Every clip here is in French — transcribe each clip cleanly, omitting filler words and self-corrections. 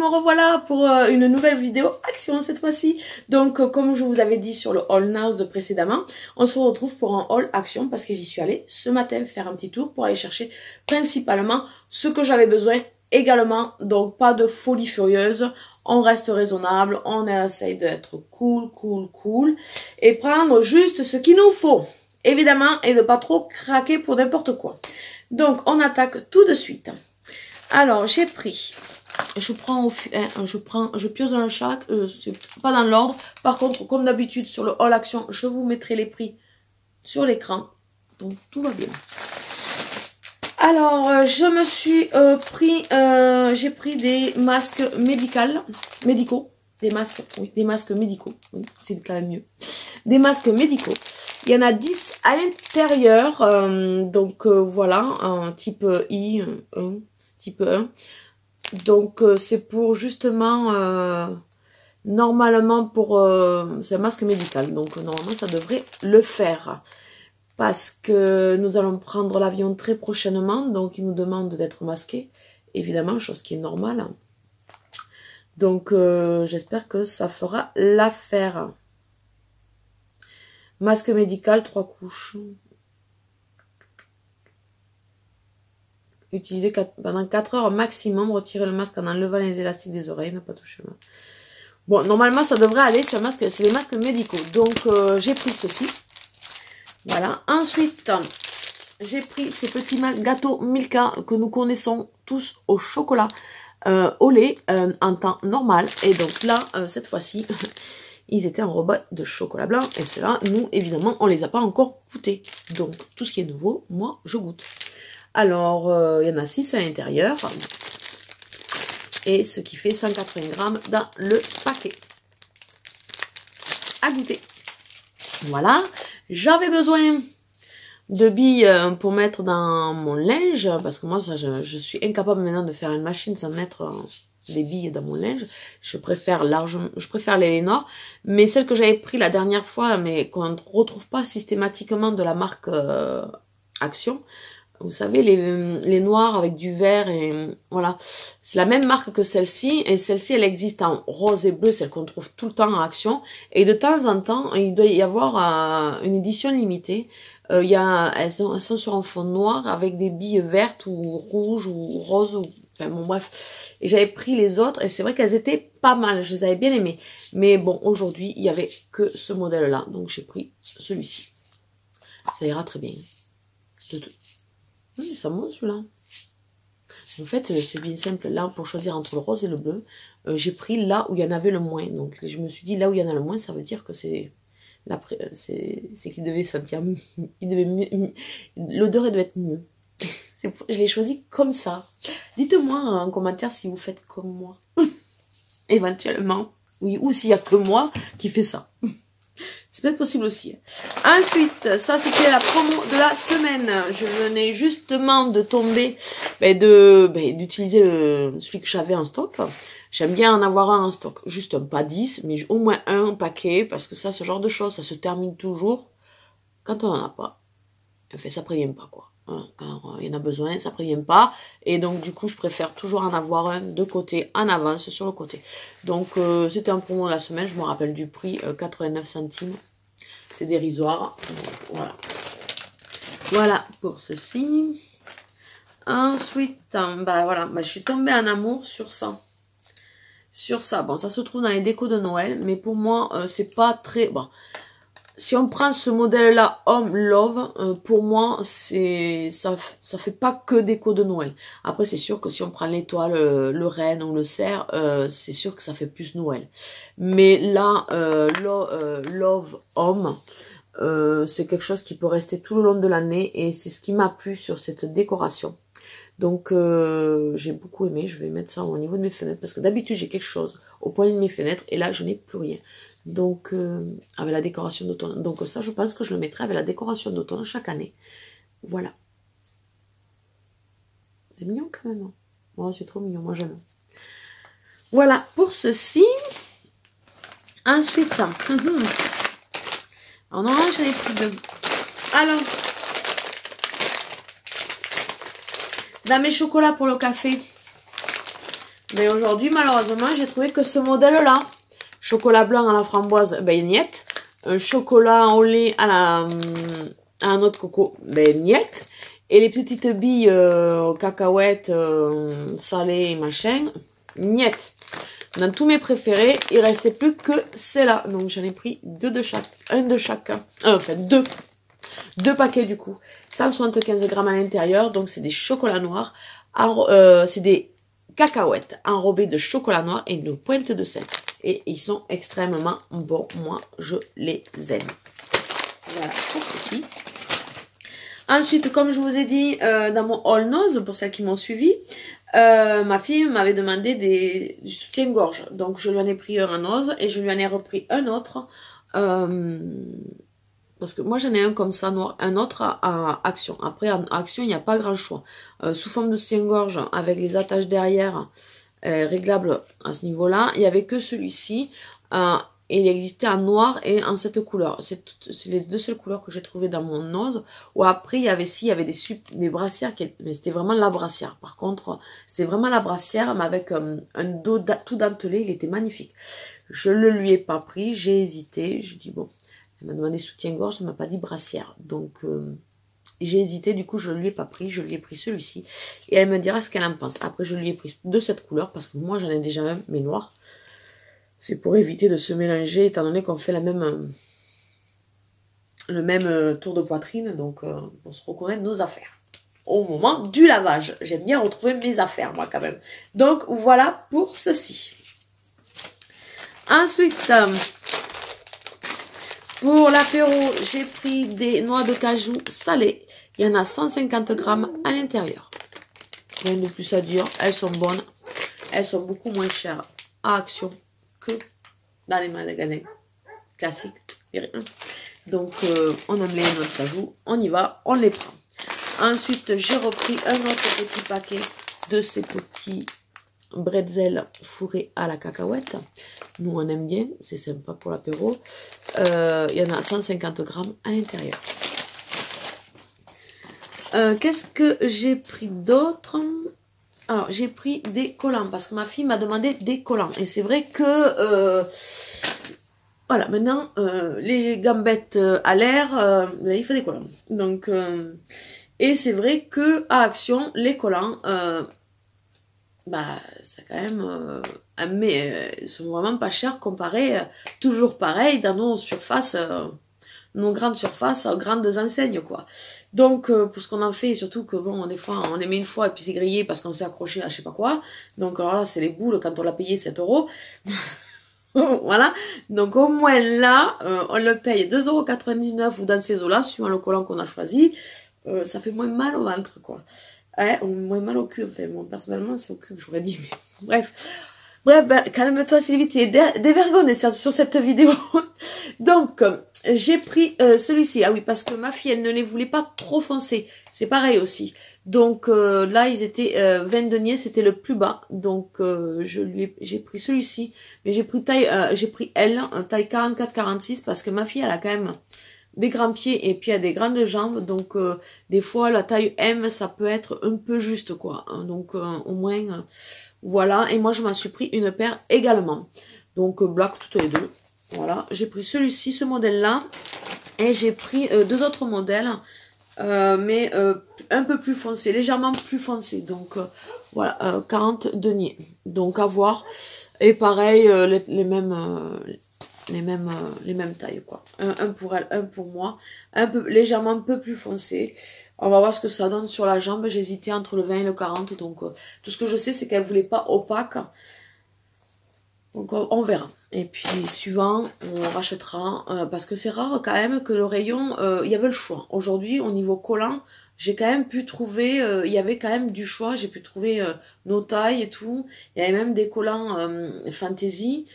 me revoilà pour une nouvelle vidéo action cette fois-ci. Donc comme je vous avais dit sur le haul Nars précédemment, on se retrouve pour un haul action parce que j'y suis allée ce matin faire un petit tour pour aller chercher principalement ce que j'avais besoin également. Donc pas de folie furieuse, on reste raisonnable, on essaye d'être cool et prendre juste ce qu'il nous faut évidemment et de pas trop craquer pour n'importe quoi. Donc on attaque tout de suite. Alors j'ai pris, je pioche dans le chac, c'est pas dans l'ordre. Par contre, comme d'habitude sur le haul action, je vous mettrai les prix sur l'écran, donc tout va bien. Alors je me suis j'ai pris des masques médicaux, des masques médicaux, oui, c'est quand même mieux, des masques médicaux. Il y en a 10 à l'intérieur, donc voilà, un type I, type 1. Donc c'est pour justement, normalement pour, c'est un masque médical, donc normalement ça devrait le faire. Parce que nous allons prendre l'avion très prochainement, donc il nous demande d'être masqué, évidemment, chose qui est normale. Donc j'espère que ça fera l'affaire. Masque médical, 3 couches. Utilisez pendant 4 heures maximum. Retirez le masque en enlevant les élastiques des oreilles. Ne pas toucher. Bon, normalement, ça devrait aller. C'est des masques médicaux. Donc, j'ai pris ceci. Voilà. Ensuite, j'ai pris ces petits gâteaux Milka que nous connaissons tous au chocolat, au lait, en temps normal. Et donc là, cette fois-ci... ils étaient en rebot de chocolat blanc. Et ceux-là, nous, évidemment, on les a pas encore goûtés. Donc, tout ce qui est nouveau, moi, je goûte. Alors, il y en a 6 à l'intérieur. Et ce qui fait 180 grammes dans le paquet. À goûter. Voilà. J'avais besoin de billes pour mettre dans mon linge. Parce que moi, ça, je suis incapable maintenant de faire une machine sans mettre... des billes dans mon linge, je préfère les Lénore, mais celle que j'avais pris la dernière fois, mais qu'on ne retrouve pas systématiquement de la marque Action, vous savez, les noirs avec du vert, et voilà, c'est la même marque que celle-ci, et celle-ci elle existe en rose et bleu, celle qu'on trouve tout le temps en Action, et de temps en temps, il doit y avoir une édition limitée. Elles sont sur un fond noir avec des billes vertes ou rouges ou roses, enfin bon bref. Et j'avais pris les autres et c'est vrai qu'elles étaient pas mal, je les avais bien aimées. Mais bon, aujourd'hui, il n'y avait que ce modèle-là, donc j'ai pris celui-ci. Ça ira très bien. Oui, ça monte celui-là. En fait, c'est bien simple. Là, pour choisir entre le rose et le bleu, j'ai pris là où il y en avait le moins. Donc je me suis dit, là où il y en a le moins, ça veut dire que c'est qu'il devait sentir mieux. L'odeur, elle devait être mieux. Je l'ai choisi comme ça. Dites-moi en commentaire si vous faites comme moi. Éventuellement. Oui, ou s'il n'y a que moi qui fait ça. C'est peut-être possible aussi. Ensuite, ça c'était la promo de la semaine. Je venais justement de tomber, d'utiliser celui que j'avais en stock. J'aime bien en avoir un en stock. Juste pas 10, mais au moins un paquet. Parce que ça, ce genre de choses, ça se termine toujours quand on n'en a pas. Enfin, ça prévient pas quoi. Quand il y en a besoin, ça prévient pas. Et donc, du coup, je préfère toujours en avoir un de côté, en avance, sur le côté. Donc, c'était un promo de la semaine. Je me rappelle du prix, 89 centimes. C'est dérisoire. Voilà. Voilà pour ceci. Ensuite, je suis tombée en amour sur ça. Bon, ça se trouve dans les décos de Noël. Mais pour moi, c'est pas très... Bon. Si on prend ce modèle-là, Home Love, pour moi, ça fait pas que déco de Noël. Après, c'est sûr que si on prend l'étoile, le renne ou le cerf, c'est sûr que ça fait plus Noël. Mais là, Love Home, c'est quelque chose qui peut rester tout le long de l'année et c'est ce qui m'a plu sur cette décoration. Donc, j'ai beaucoup aimé. Je vais mettre ça au niveau de mes fenêtres parce que d'habitude, j'ai quelque chose au point de mes fenêtres et là, je n'ai plus rien. Donc, avec la décoration d'automne. Donc ça, je pense que je le mettrai avec la décoration d'automne chaque année. Voilà. C'est mignon quand même. Oh, c'est trop mignon, moi j'aime. Voilà pour ceci. Ensuite, en orange, j'en ai pris 2. Alors, dans mes chocolats pour le café, Mais aujourd'hui, malheureusement, j'ai trouvé que ce modèle-là, chocolat blanc à la framboise, ben niet. Un chocolat au lait à la noix de coco, ben niet. Et les petites billes cacahuètes salées et machin, niet. Dans tous mes préférés, il restait plus que celle-là. Donc j'en ai pris deux de chaque, un de chacun. Enfin deux. Deux paquets du coup. 175 grammes à l'intérieur. Donc c'est des chocolats noirs. C'est des cacahuètes enrobées de chocolat noir et de pointe de sel. Et ils sont extrêmement bons. Moi, je les aime. Voilà pour ceci. Ensuite, comme je vous ai dit dans mon haul nose, pour celles qui m'ont suivi, ma fille m'avait demandé du soutien-gorge. Donc, je lui en ai pris un en nose et je lui en ai repris un autre. Parce que moi, j'en ai un comme ça, noir, un autre à Action. Après, en Action, il n'y a pas grand choix. Sous forme de soutien-gorge, avec les attaches derrière, réglables à ce niveau-là, il n'y avait que celui-ci. Et il existait en noir et en cette couleur. C'est les deux seules couleurs que j'ai trouvées dans mon nose. Ou après, il y avait des brassières, mais c'était vraiment la brassière. Par contre, c'est vraiment la brassière, mais avec un dos tout dentelé. Il était magnifique. Je ne lui ai pas pris, j'ai hésité. J'ai dit, bon, elle m'a demandé soutien-gorge, elle ne m'a pas dit brassière. Donc, j'ai hésité, du coup, je ne lui ai pas pris. Je lui ai pris celui-ci. Et elle me dira ce qu'elle en pense. Après, je lui ai pris de cette couleur, parce que moi, j'en ai déjà un, mais noir. C'est pour éviter de se mélanger, étant donné qu'on fait le même tour de poitrine. Donc, pour se reconnaître nos affaires. Au moment du lavage. J'aime bien retrouver mes affaires, moi, quand même. Donc, voilà pour ceci. Ensuite, pour l'apéro, j'ai pris des noix de cajou salées. Il y en a 150 grammes à l'intérieur. Rien de plus à dire. Elles sont bonnes. Elles sont beaucoup moins chères à Action que dans les magasins classiques. Donc, on aime les noix de cajou. On y va, on les prend. Ensuite, j'ai repris un autre petit paquet de ces petits bretzels fourrés à la cacahuète. Nous, on aime bien. C'est sympa pour l'apéro. Il y en a 150 grammes à l'intérieur. Qu'est-ce que j'ai pris d'autre ? Alors, j'ai pris des collants parce que ma fille m'a demandé des collants. Et c'est vrai que, voilà, maintenant, les gambettes à l'air, il faut des collants. Donc, et c'est vrai que à Action, les collants, c'est quand même, mais ils sont vraiment pas chers comparés, toujours pareil, dans nos surfaces, nos grandes surfaces, grandes enseignes, quoi. Donc, pour ce qu'on en fait, surtout que, bon, des fois, on les met une fois et puis c'est grillé parce qu'on s'est accroché à je sais pas quoi. Donc, alors là, c'est les boules quand on l'a payé 7 €. Voilà. Donc, au moins là, on le paye 2,99 € ou dans ces eaux-là, suivant le collant qu'on a choisi. Ça fait moins mal au ventre, quoi. Ouais, moins mal au cul. Enfin, moi, personnellement, c'est au cul que j'aurais dit. Mais... Bref, calme-toi, Sylvie, tu es dévergonnée sur cette vidéo. Donc, j'ai pris celui-ci. Ah oui, parce que ma fille, elle ne les voulait pas trop foncés. C'est pareil aussi. Donc, là, ils étaient 20 deniers, c'était le plus bas. Donc, j'ai pris celui-ci. Mais j'ai pris L, taille 44-46, parce que ma fille, elle a quand même des grands pieds et puis elle a des grandes jambes. Donc, des fois, la taille M, ça peut être un peu juste, quoi. Donc, au moins... Voilà, et moi je m'en suis pris une paire également. Donc black toutes les deux. Voilà, j'ai pris celui-ci, ce modèle-là. Et j'ai pris deux autres modèles. Mais un peu plus foncé, légèrement plus foncé. Donc voilà, 40 deniers. Donc à voir. Et pareil, les mêmes tailles, quoi. Un pour elle, un pour moi. Légèrement un peu plus foncé. On va voir ce que ça donne sur la jambe. J'hésitais entre le 20 et le 40. Donc, tout ce que je sais, c'est qu'elle ne voulait pas opaque. Donc, on verra. Et puis, suivant, on rachètera. Parce que c'est rare quand même que le rayon, il y avait le choix. Aujourd'hui, au niveau collant, j'ai quand même pu trouver, il y avait quand même du choix. J'ai pu trouver nos tailles et tout. Il y avait même des collants fantasy.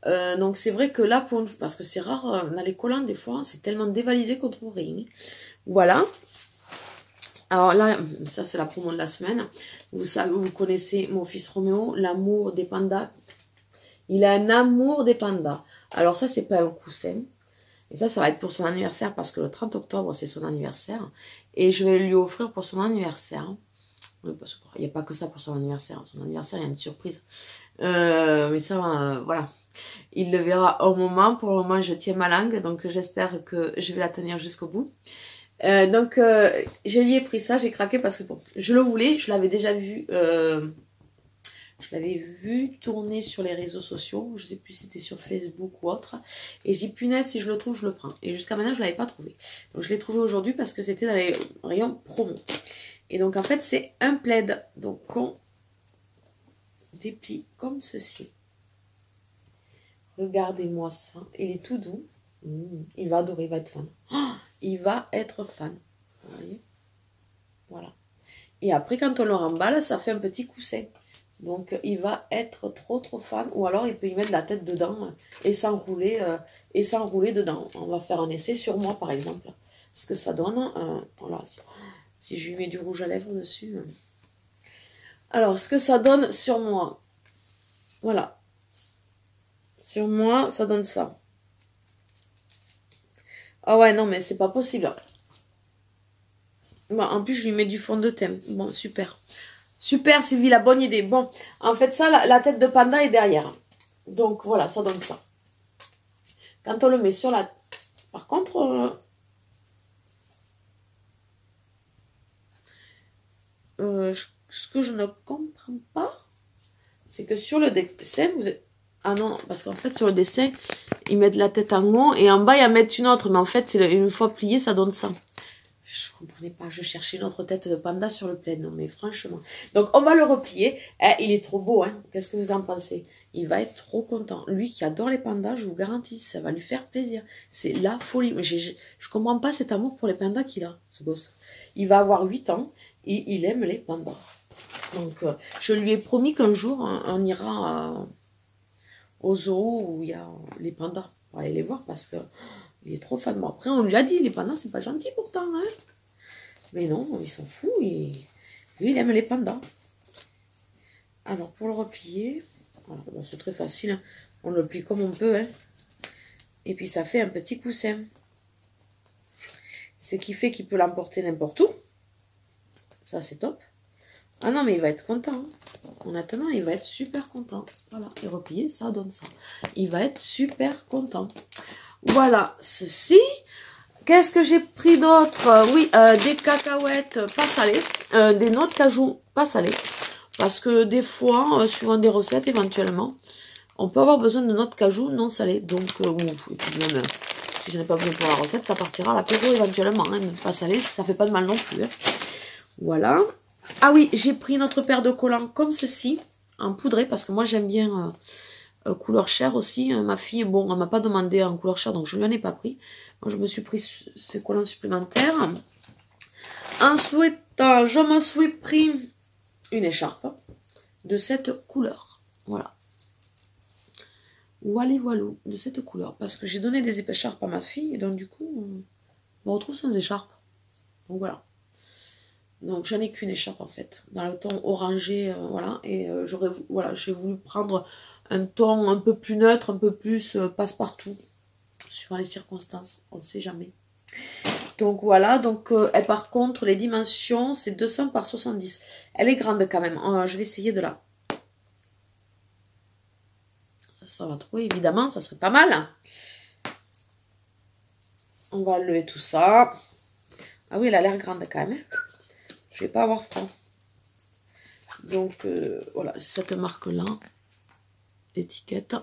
Donc, c'est vrai que là, parce que c'est rare, dans les collants, des fois, c'est tellement dévalisé qu'on trouve rien. Voilà. Alors là, ça c'est la promo de la semaine. Vous savez, vous connaissez mon fils Roméo, l'amour des pandas. Il a un amour des pandas. Alors ça, c'est pas un coussin. Et ça va être pour son anniversaire parce que le 30 octobre, c'est son anniversaire. Et je vais lui offrir pour son anniversaire Oui, parce qu'il n'y a pas que ça pour son anniversaire. Son anniversaire, il y a une surprise. Mais ça, voilà. Il le verra au moment. Pour le moment, je tiens ma langue. Donc, j'espère que je vais la tenir jusqu'au bout. Je lui ai pris ça. J'ai craqué parce que bon, je le voulais. Je l'avais déjà vu. Je l'avais vu tourner sur les réseaux sociaux. Je ne sais plus si c'était sur Facebook ou autre. Et j'ai dit, punaise, si je le trouve, je le prends. Et jusqu'à maintenant, je ne l'avais pas trouvé. Donc, je l'ai trouvé aujourd'hui parce que c'était dans les rayons promo. Et donc, en fait, c'est un plaid. Donc, on déplie comme ceci. Regardez-moi ça. Il est tout doux. Il va adorer, il va être fan. Oh, il va être fan. Vous voyez? Voilà. Et après, quand on le remballe, ça fait un petit coussin. Donc, il va être trop fan. Ou alors, il peut y mettre la tête dedans et s'enrouler dedans. On va faire un essai sur moi, par exemple. Ce que ça donne. Voilà. Si je lui mets du rouge à lèvres dessus. Alors, ce que ça donne sur moi. Voilà. Sur moi, ça donne ça. Ah ouais, non, mais c'est pas possible. Bon, en plus, je lui mets du fond de teint. Bon, super. Super, Sylvie, la bonne idée. Bon, en fait, ça, la tête de panda est derrière. Donc, voilà, ça donne ça. Quand on le met sur la... Par contre... ce que je ne comprends pas, c'est que sur le dessin, vous êtes... Ah non, parce qu'en fait, sur le dessin, ils mettent la tête en haut et en bas, ils en mettent une autre. Mais en fait, une fois plié, ça donne ça. Je ne comprenais pas. Je cherchais une autre tête de panda sur le plaid. Non, mais franchement. Donc, on va le replier. Il est trop beau, hein. Qu'est-ce que vous en pensez? Il va être trop content. Lui qui adore les pandas, je vous garantis, ça va lui faire plaisir. C'est la folie. Mais je ne comprends pas cet amour pour les pandas qu'il a, ce gosse. Il va avoir 8 ans et il aime les pandas. Donc, je lui ai promis qu'un jour, on ira au zoo où il y a les pandas. On va aller les voir parce que il est trop fan. Bon, après, on lui a dit, les pandas, c'est pas gentil pourtant. Hein, mais non, il s'en fout. Lui, il aime les pandas. Alors, pour le replier, c'est très facile. Hein. On le plie comme on peut. Hein. Et puis, ça fait un petit coussin. Ce qui fait qu'il peut l'emporter n'importe où. Ça, c'est top. Ah non, mais il va être content. Honnêtement, il va être super content. Voilà, et replié, ça donne ça. Il va être super content. Voilà, ceci. Qu'est-ce que j'ai pris d'autre? Oui, des cacahuètes pas salées. Des noix de cajou pas salées. Parce que des fois, suivant des recettes, éventuellement, on peut avoir besoin de noix de cajou non salées. Donc, et puis même, si je n'ai pas besoin pour la recette, ça partira à l'apéro éventuellement. Hein, pas salé, ça fait pas de mal non plus. Hein. Voilà. Ah oui, j'ai pris notre paire de collants comme ceci, en poudré, parce que moi j'aime bien couleur chair aussi. Ma fille, bon, elle m'a pas demandé en couleur chair, donc je lui en ai pas pris. Moi, je me suis pris ces collants supplémentaires. Ensuite, je me suis pris une écharpe de cette couleur. Voilà. Wally Walou, de cette couleur. Parce que j'ai donné des écharpes à ma fille, et donc du coup, on me retrouve sans écharpe. Donc voilà. Donc j'en ai qu'une écharpe en fait, dans le ton orangé, voilà. Et voilà, j'ai voulu prendre un ton un peu plus neutre, un peu plus passe-partout, suivant les circonstances, on ne sait jamais. Donc voilà, donc par contre les dimensions c'est 200 par 70. Elle est grande quand même, je vais essayer de la... Ça va trop évidemment, ça serait pas mal. On va lever tout ça. Ah oui, elle a l'air grande quand même. Je vais pas avoir froid. Donc voilà, c'est cette marque-là. L'étiquette.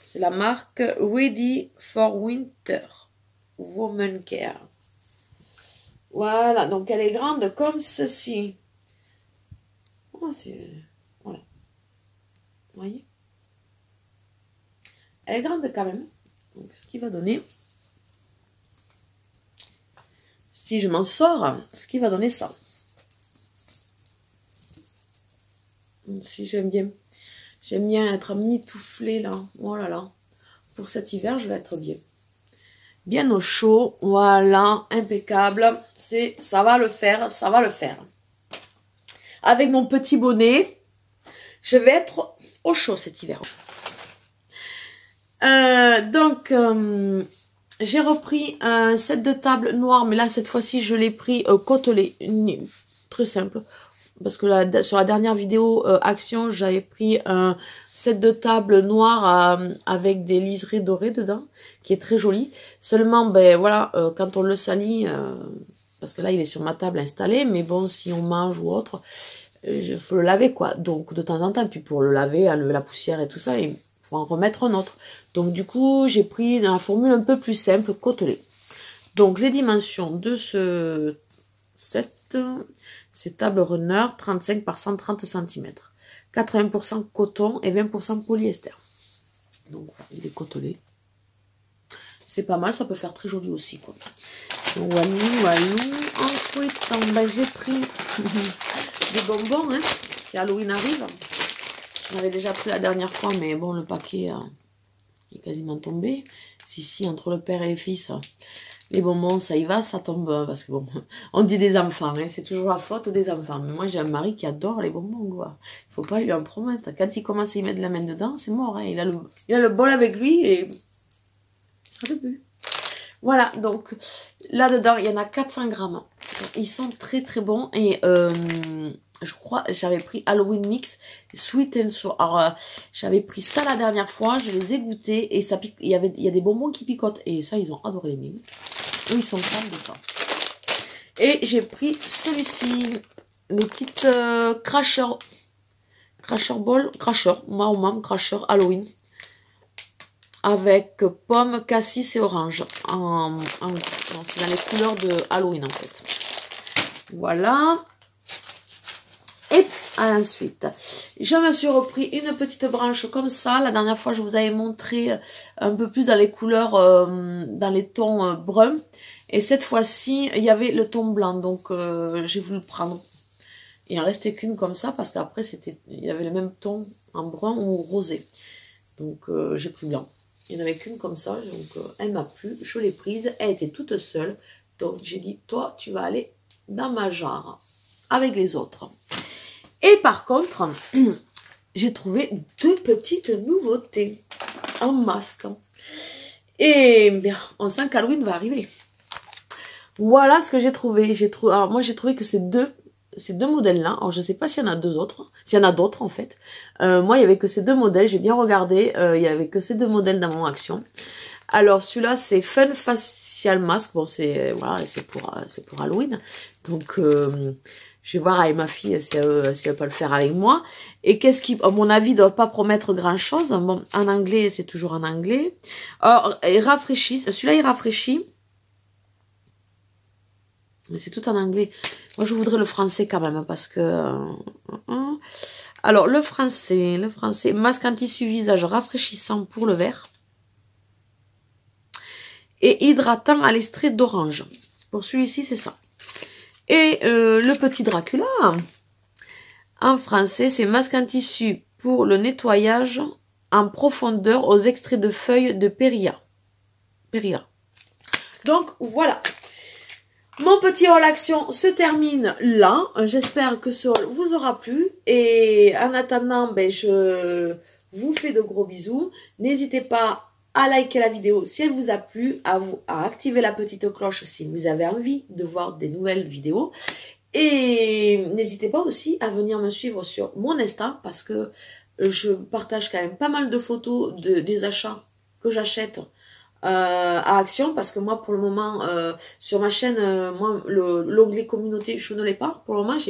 C'est la marque Ready for Winter. Woman Care. Voilà, donc elle est grande comme ceci. Oh, voilà. Vous voyez? Elle est grande quand même. Donc ce qui va donner... Si je m'en sors, ce qui va donner ça. Si j'aime bien. J'aime bien être mitouflée là. Oh là là. Pour cet hiver, je vais être bien. Bien au chaud. Voilà. Impeccable. Ça va le faire. Ça va le faire. Avec mon petit bonnet, je vais être au chaud cet hiver. J'ai repris un set de table noir, mais là, cette fois-ci, je l'ai pris côtelé. très simple. Parce que sur la dernière vidéo action, j'avais pris un set de table noir avec des liserés dorés dedans, qui est très joli. Seulement, ben voilà, quand on le salit, parce que là il est sur ma table installé, mais bon, si on mange ou autre, il faut le laver quoi. Donc de temps en temps, puis pour le laver, enlever la poussière et tout ça, il faut en remettre un autre. Donc du coup, j'ai pris dans la formule un peu plus simple, côtelé. Donc les dimensions de ce set, c'est table runner 35 par 130 cm. 80% coton et 20% polyester. Donc voilà, il est côtelé. C'est pas mal, ça peut faire très joli aussi quoi. Donc walou. Ensuite, ben, j'ai pris des bonbons, hein, parce qu'Halloween arrive. J'en avais déjà pris la dernière fois, mais bon, le paquet est quasiment tombé. Si, entre le père et les fils, les bonbons, ça y va, ça tombe. Parce que bon, on dit des enfants, hein, c'est toujours la faute des enfants. Mais moi, j'ai un mari qui adore les bonbons, quoi. Il faut pas lui en promettre. Quand il commence à y mettre la main dedans, c'est mort. Hein. Il a le bol avec lui et ça sera plus. Voilà, donc là-dedans, il y en a 400 grammes. Ils sont très très bons et je crois j'avais pris Halloween Mix Sweet and Sour. Alors j'avais pris ça la dernière fois, je les ai goûtés et ça pique. Il y a des bonbons qui picotent et ça ils ont adoré les miens. Eux ils sont fans de ça. Et j'ai pris celui-ci, les petites Crasher Ball, Crasher Halloween. Avec pomme, cassis et orange. Non, c'est dans les couleurs de Halloween en fait. Voilà. Et ensuite, je me suis repris une petite branche comme ça. La dernière fois, je vous avais montré un peu plus dans les couleurs, dans les tons bruns. Et cette fois-ci, il y avait le ton blanc. Donc, j'ai voulu le prendre. Il en restait qu'une comme ça parce qu'après, il y avait le même ton en brun ou rosé. Donc, j'ai pris blanc. Il n'y en avait qu'une comme ça, donc elle m'a plu, je l'ai prise, elle était toute seule. Donc j'ai dit, toi, tu vas aller dans ma jarre avec les autres. Et par contre, j'ai trouvé deux petites nouveautés en masque. Et bien, on sent qu'Halloween va arriver. Voilà ce que j'ai trouvé. Alors moi, j'ai trouvé que ces deux modèles-là, alors je ne sais pas s'il y en a deux autres, s'il y en a d'autres en fait. Moi, il n'y avait que ces deux modèles, j'ai bien regardé, il n'y avait que ces deux modèles dans mon action. Alors celui-là, c'est Fun Facial Mask, bon c'est voilà, c'est pour Halloween. Donc je vais voir avec ma fille si elle peut le faire avec moi. Et qu'est-ce qui, à mon avis, ne doit pas promettre grand-chose. Bon, en anglais, c'est toujours en anglais. Alors, il rafraîchit, celui-là il rafraîchit. Mais c'est tout en anglais. Moi, je voudrais le français quand même, parce que... Alors, le français, masque en tissu visage rafraîchissant pour le vert. Et hydratant à l'extrait d'orange. Pour celui-ci, c'est ça. Et le petit Dracula, en français, c'est masque en tissu pour le nettoyage en profondeur aux extraits de feuilles de Périlla. Donc, voilà. Mon petit haul action se termine là. J'espère que ce haul vous aura plu. Et en attendant, ben, je vous fais de gros bisous. N'hésitez pas à liker la vidéo si elle vous a plu, à activer la petite cloche si vous avez envie de voir des nouvelles vidéos. Et n'hésitez pas aussi à venir me suivre sur mon Insta parce que je partage quand même pas mal de photos des achats que j'achète à Action, parce que moi pour le moment sur ma chaîne, moi l'onglet communauté je ne l'ai pas pour le moment. Je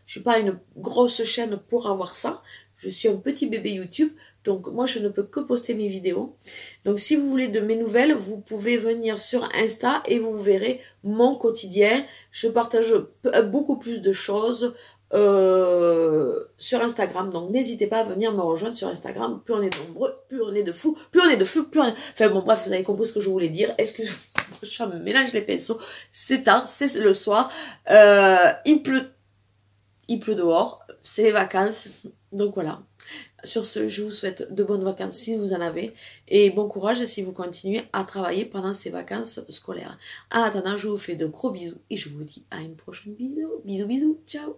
suis pas une grosse chaîne pour avoir ça, je suis un petit bébé YouTube, donc moi je ne peux que poster mes vidéos. Donc si vous voulez de mes nouvelles, vous pouvez venir sur Insta et vous verrez mon quotidien. Je partage beaucoup plus de choses sur Instagram, donc n'hésitez pas à venir me rejoindre sur Instagram. Plus on est nombreux, plus on est de fous, plus on est de fous, plus on est... Enfin bon, bref, vous avez compris ce que je voulais dire. Excusez-moi, je me mélange les pinceaux. C'est tard, c'est le soir, il pleut dehors, c'est les vacances, donc voilà. Sur ce, je vous souhaite de bonnes vacances si vous en avez, et bon courage si vous continuez à travailler pendant ces vacances scolaires. En attendant, je vous fais de gros bisous et je vous dis à une prochaine vidéo. Bisous, bisous, ciao.